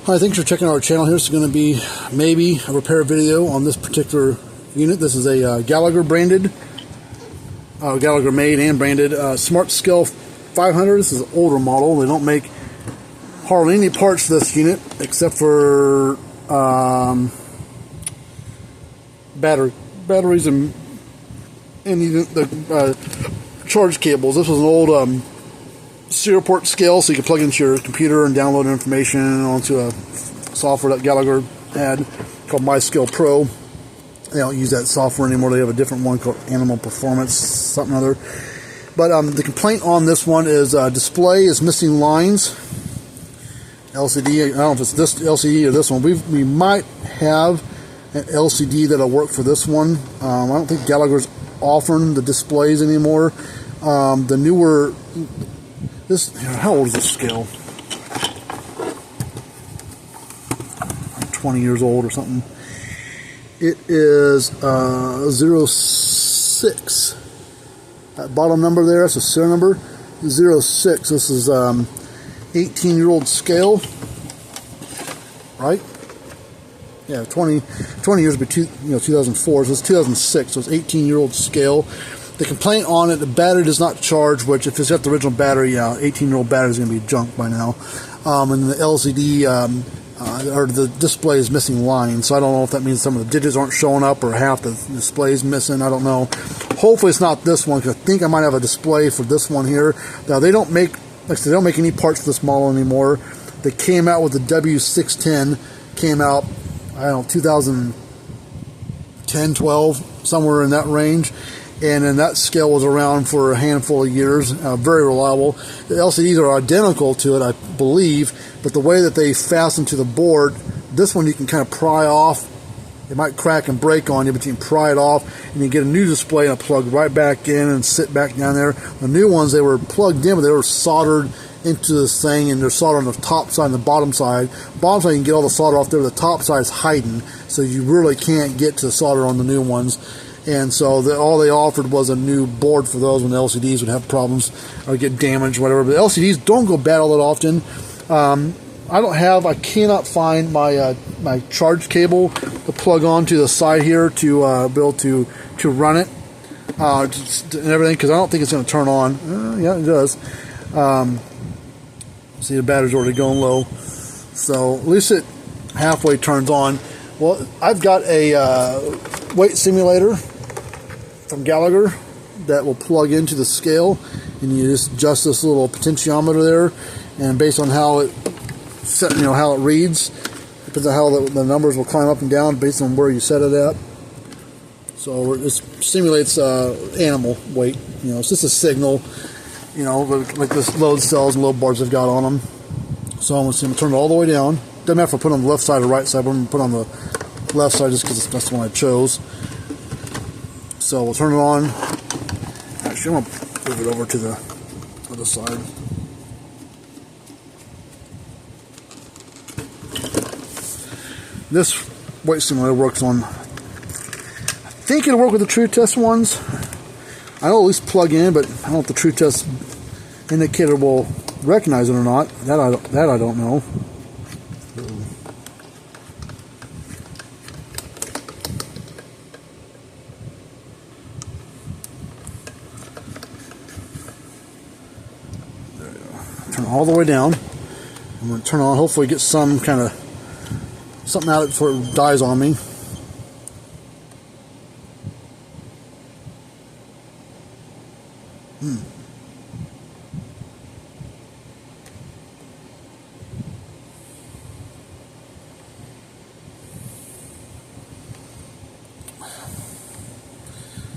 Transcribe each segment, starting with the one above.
Hi, thanks for checking out our channel. Here's going to be maybe a repair video on this particular unit. This is a Gallagher branded, Gallagher made and branded Smart Scale 500. This is an older model. They don't make hardly any parts for this unit except for batteries and even the charge cables. This was an old serial port scale, so you can plug into your computer and download information onto a software that Gallagher had called MyScale Pro. They don't use that software anymore. They have a different one called Animal Performance something or other. But the complaint on this one is display is missing lines. LCD, I don't know if it's this LCD or this one. We might have an LCD that'll work for this one. I don't think Gallagher's offering the displays anymore. The newer, how old is this scale? 20 years old or something. It is 06. That bottom number there, that's a serial number. 06. This is 18-year-old scale, right? Yeah, 20 years would be 2004. So it's 2006. So it's 18-year-old scale. The complaint on it, the battery does not charge, which if it's got the original battery, 18-year-old battery is going to be junk by now. And the LCD or the display is missing lines, so I don't know if that means some of the digits aren't showing up or half the display is missing. I don't know. Hopefully it's not this one, because I think I might have a display for this one here. Now they don't make, like I said, they don't make any parts for this model anymore. They came out with the W610, came out, I don't know, 2010, 12, somewhere in that range. And then that scale was around for a handful of years, very reliable. The LCDs are identical to it, I believe, but the way that they fasten to the board, this one you can kind of pry off. It might crack and break on you, but you can pry it off, and you get a new display and plug right back in and sit back down there. The new ones, they were plugged in, but they were soldered into this thing, and they're soldered on the top side and the bottom side. Bottom side, you can get all the solder off there, but the top side is hiding, so you really can't get to the solder on the new ones. And so all they offered was a new board for those when the LCDs would have problems or get damaged, whatever. But the LCDs don't go bad all that often. I cannot find my my charge cable to plug onto the side here to be able to run it and everything, because I don't think it's going to turn on. Yeah, it does. See, the battery's already going low. So at least it halfway turns on. Well, I've got a weight simulator from Gallagher that will plug into the scale, and you just adjust this little potentiometer there, and based on how it how it reads, depends on how the numbers will climb up and down based on where you set it at. So it simulates animal weight. It's just a signal, like this load cells and load bars I've got on them. So I'm going to turn it all the way down. Doesn't matter if I put it on the left side or right side, but I'm going to put it on the left side just because that's the one I chose. So we'll turn it on. Actually, I'm going to move it over to the other side. This weight simulator works on, I think it'll work with the Tru-Test ones. I know at least plug in, but I don't know if the Tru-Test indicator will recognize it or not. That I don't know. Turn it all the way down. I'm going to turn on, hopefully get some kind of something out of it before it dies on me.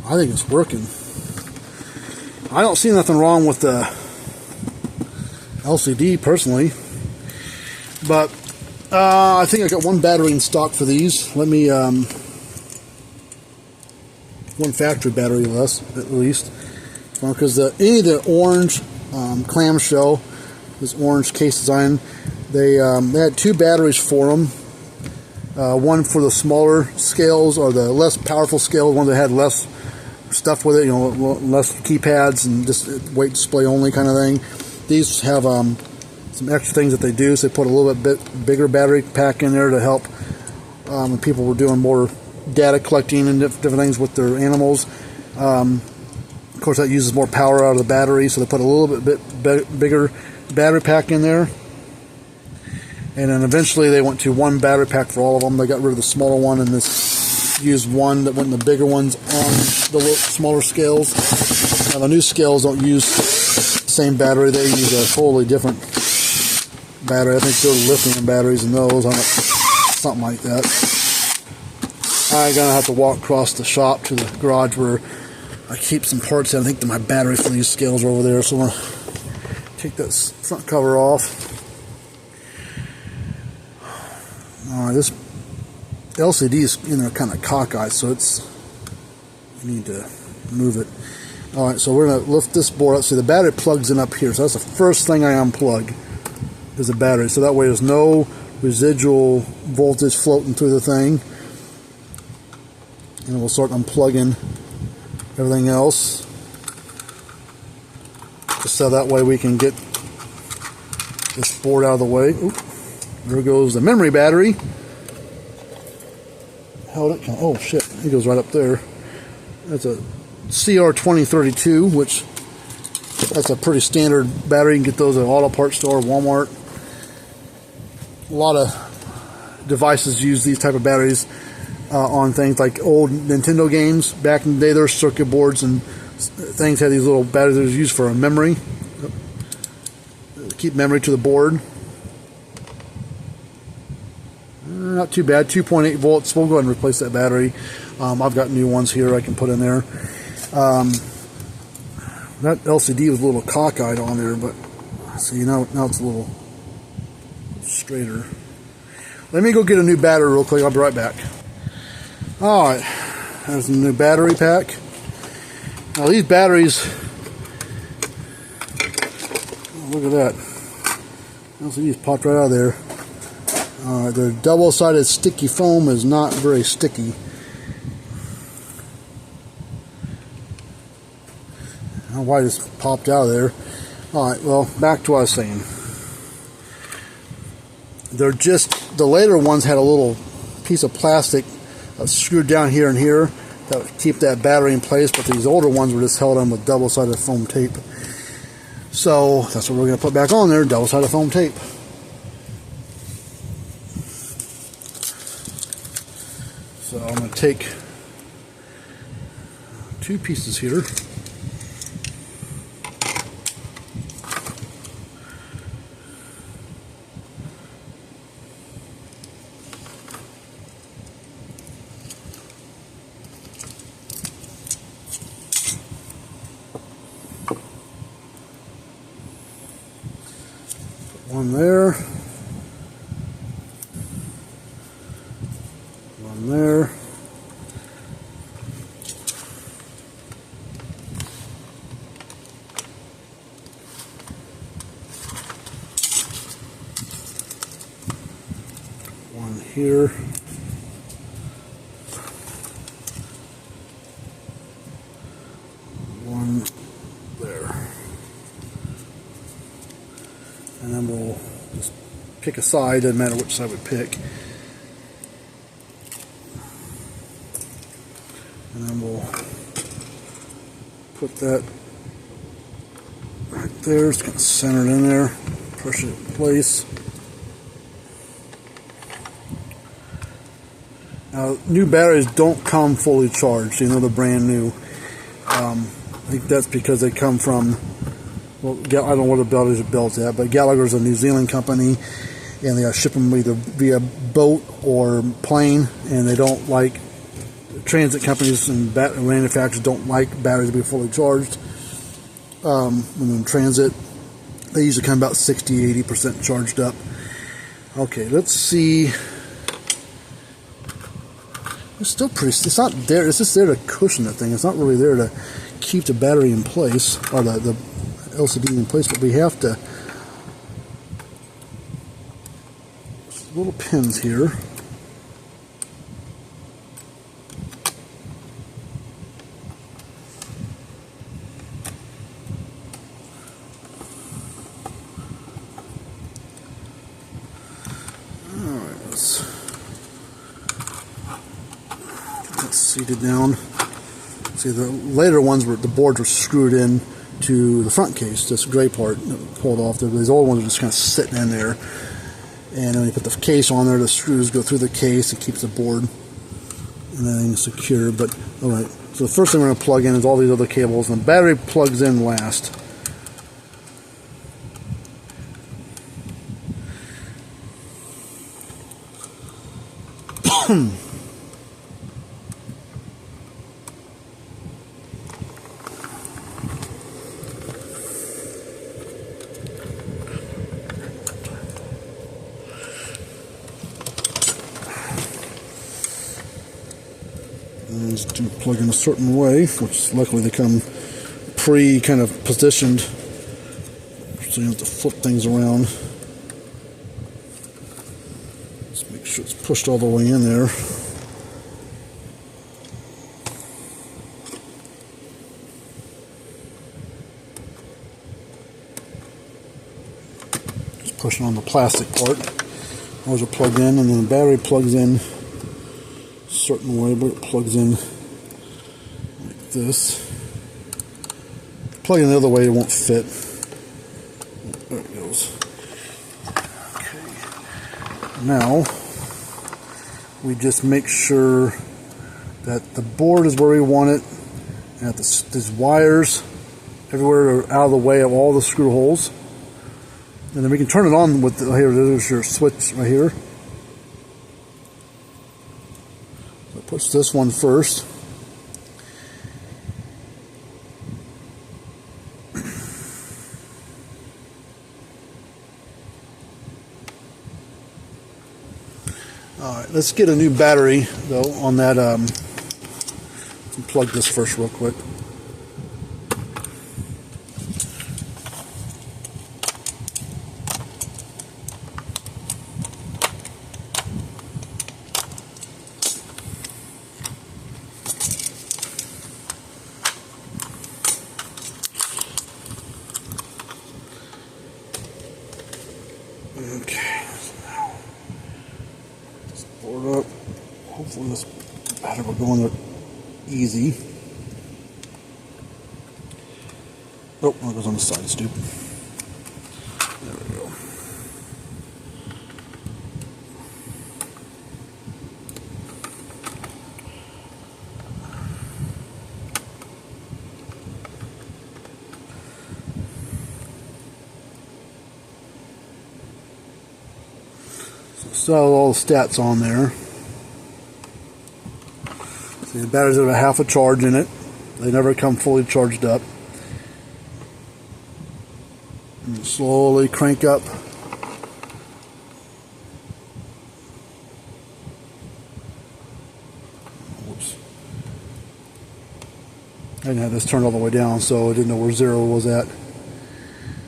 I think it's working. I don't see nothing wrong with the LCD personally, but I think I got one battery in stock for these. Let me one factory battery at least, because any of the orange clamshell, this orange case design, they had two batteries for them. One for the smaller scales or the less powerful scale, one that had less stuff with it, less keypads and just weight display only kind of thing. These have some extra things that they do. So they put a little bit bigger battery pack in there to help when people were doing more data collecting and different things with their animals. Of course, that uses more power out of the battery, so they put a little bit bigger battery pack in there. And then eventually they went to one battery pack for all of them. They got rid of the smaller one and this used one that went in the bigger ones on the little smaller scales. Now the new scales don't use the same battery. They use a totally different battery. I think they're lithium batteries in those. Something like that. I'm going to have to walk across the shop to the garage where I keep some parts. I think that my battery for these scales are over there. So I'm going to take that front cover off. This LCD is in there kind of cockeyed, so I need to move it. Alright, so we're going to lift this board up. See, the battery plugs in up here, so that's the first thing I unplug is the battery. So that way there's no residual voltage floating through the thing. And we'll start unplugging everything else. Just so that way we can get this board out of the way. Oop. There goes the memory battery. Oh shit, it goes right up there. That's a CR2032, which that's a pretty standard battery. You can get those at an auto parts store, Walmart. A lot of devices use these type of batteries on things like old Nintendo games. Back in the day, their circuit boards and things had these little batteries that was used for a memory. Keep memory to the board. Not too bad, 2.8 volts. We'll go ahead and replace that battery. I've got new ones here I can put in there. That LCD was a little cockeyed on there, but see, now it's a little straighter. Let me go get a new battery real quick. I'll be right back. Alright, there's a new battery pack. Now these batteries, look at that. LCD's popped right out of there. The double-sided sticky foam is not very sticky. I don't know why this popped out of there. Alright, well, back to what I was saying. They're just, the later ones had a little piece of plastic screwed down here and here that would keep that battery in place, but these older ones were just held on with double-sided foam tape. So that's what we're going to put back on there, double-sided foam tape. So I'm going to take two pieces here. One there. One there. One here. One there. And then we'll just pick a side, doesn't matter which side we pick. And then we'll put that right there. It's kind of centered in there. Push it in place. Now, new batteries don't come fully charged. You know, they're brand new. I think that's because they come from, well, I don't know what the batteries are built at, but Gallagher's a New Zealand company, and they ship them either via boat or plane, and they don't like, transit companies and manufacturers don't like batteries to be fully charged. When in transit, they usually come about 60-80% charged up. Okay, let's see. It's still pretty, it's not there, it's just there to cushion the thing. It's not really there to keep the battery in place, or the LCD in place, but we have to, little pins here. that's seated down. See, the later ones were, the boards were screwed in to the front case, this gray part pulled off there. These old ones are just kind of sitting in there. And when you put the case on there, the screws go through the case and keeps the board and everything secure. But alright, so the first thing we're going to plug in is all these other cables, and the battery plugs in last. These do plug in a certain way, which luckily they come kind of positioned, so you don't have to flip things around. Just make sure it's pushed all the way in there. Just pushing on the plastic part. Those are plugged in, and then the battery plugs in certain way, but it plugs in like this. Plug in the other way, it won't fit. There it goes. Okay. Now we just make sure that the board is where we want it, and that these wires everywhere are out of the way of all the screw holes. And then we can turn it on with here. There's your switch right here. Push this one first. Alright, let's get a new battery though on that. Plug this first real quick. Okay, so now just board up. Hopefully this battery will go in there easy. Oh, it goes on the side, stupid. There we go. So all the stats on there. See, the batteries have a half a charge in it. They never come fully charged up. And slowly crank up. Whoops. I didn't have this turned all the way down, so I didn't know where 0 was at.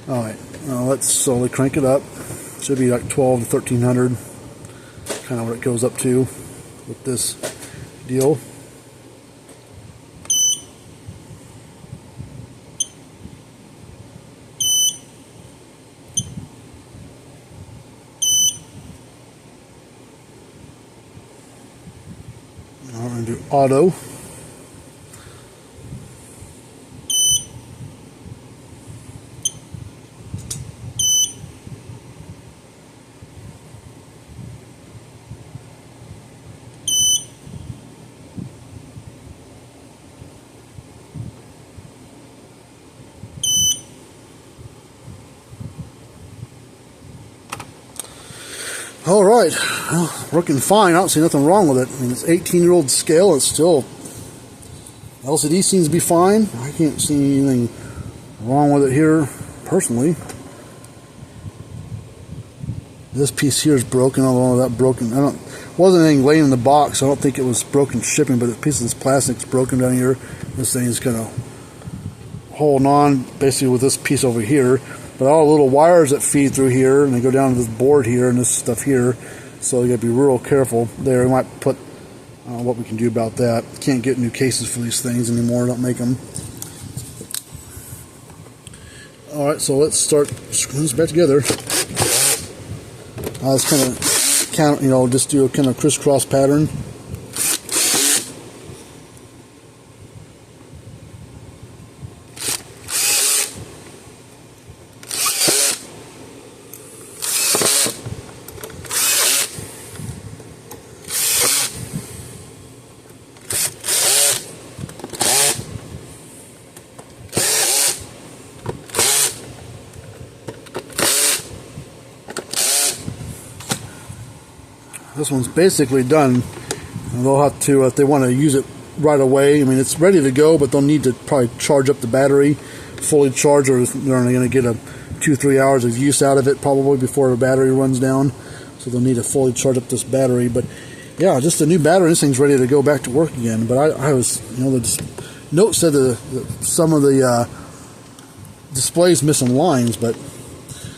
Alright, now let's slowly crank it up. Should be like 12 to 1300. Kind of what it goes up to with this deal. Now we're going to do auto. All right, well, working fine. I don't see nothing wrong with it. I mean, it's 18-year-old scale. It's still, LCD seems to be fine. I can't see anything wrong with it here, personally. This piece here is broken. Although that broken, wasn't anything laying in the box. So I don't think it was broken shipping, but a piece of this plastic's broken down here. This thing is kind of holding on, basically with this piece over here. But all the little wires that feed through here, and they go down to this board here and this stuff here, so you got to be real careful there. We might put, I don't know what we can do about that. Can't get new cases for these things anymore, don't make them. Alright, so let's start screwing this back together. I was kind of just do a kind of crisscross pattern. This one's basically done. And they'll have to, if they want to use it right away, I mean, it's ready to go, but they'll need to probably charge up the battery, fully charge, or they're only going to get 2-3 hours of use out of it probably before the battery runs down. So they'll need to fully charge up this battery. But yeah, just a new battery, this thing's ready to go back to work again. But I was, the note said that some of the displays missing lines, but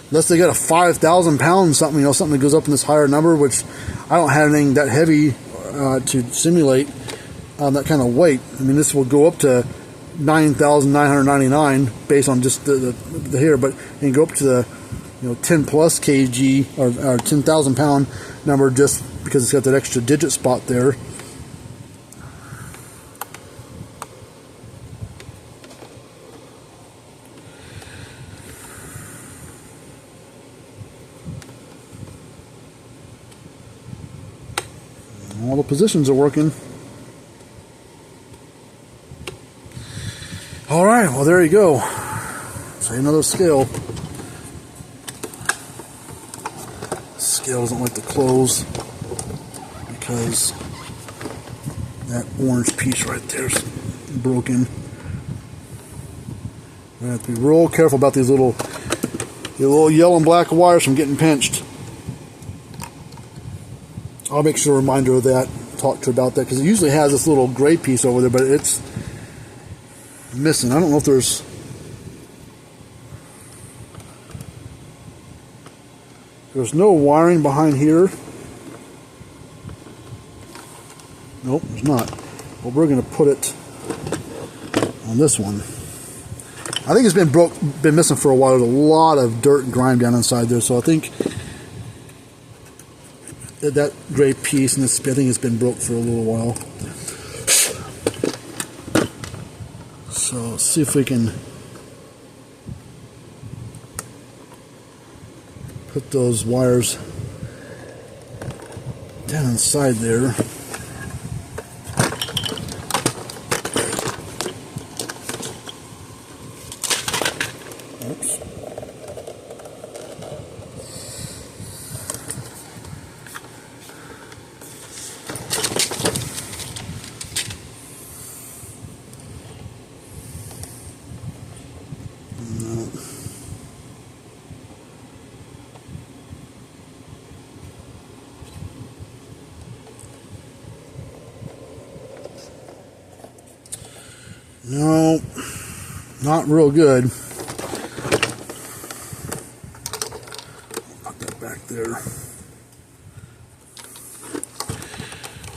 unless they got a 5,000 pound something, something that goes up in this higher number, which I don't have anything that heavy to simulate that kind of weight. I mean, this will go up to 9,999 based on just the hair, but it can go up to the 10 plus kg or 10,000 pound number just because it's got that extra digit spot there. All the positions are working. All right, well, there you go. Say another scale. Scale doesn't like to close because that orange piece right there is broken. I have to be real careful about these little yellow and black wires from getting pinched. I'll make sure a reminder of that, talk to her about that, because it usually has this little gray piece over there, but it's missing. I don't know if there's no wiring behind here. Nope, there's not. Well, we're going to put it on this one. I think it's been missing for a while. There's a lot of dirt and grime down inside there, so I think that gray piece, and I think it's been broke for a little while. So let's see if we can put those wires down inside there. Oops. No, not real good. Put that back there.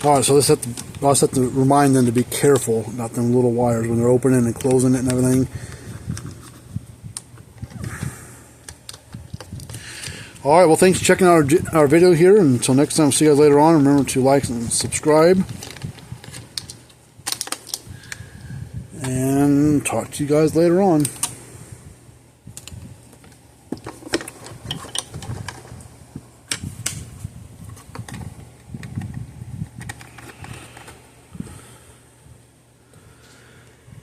Alright, so I'll just have to remind them to be careful about them little wires when they're opening and closing it and everything. Alright, well, thanks for checking out our video here. Until next time, see you guys later on. Remember to like and subscribe. And talk to you guys later on.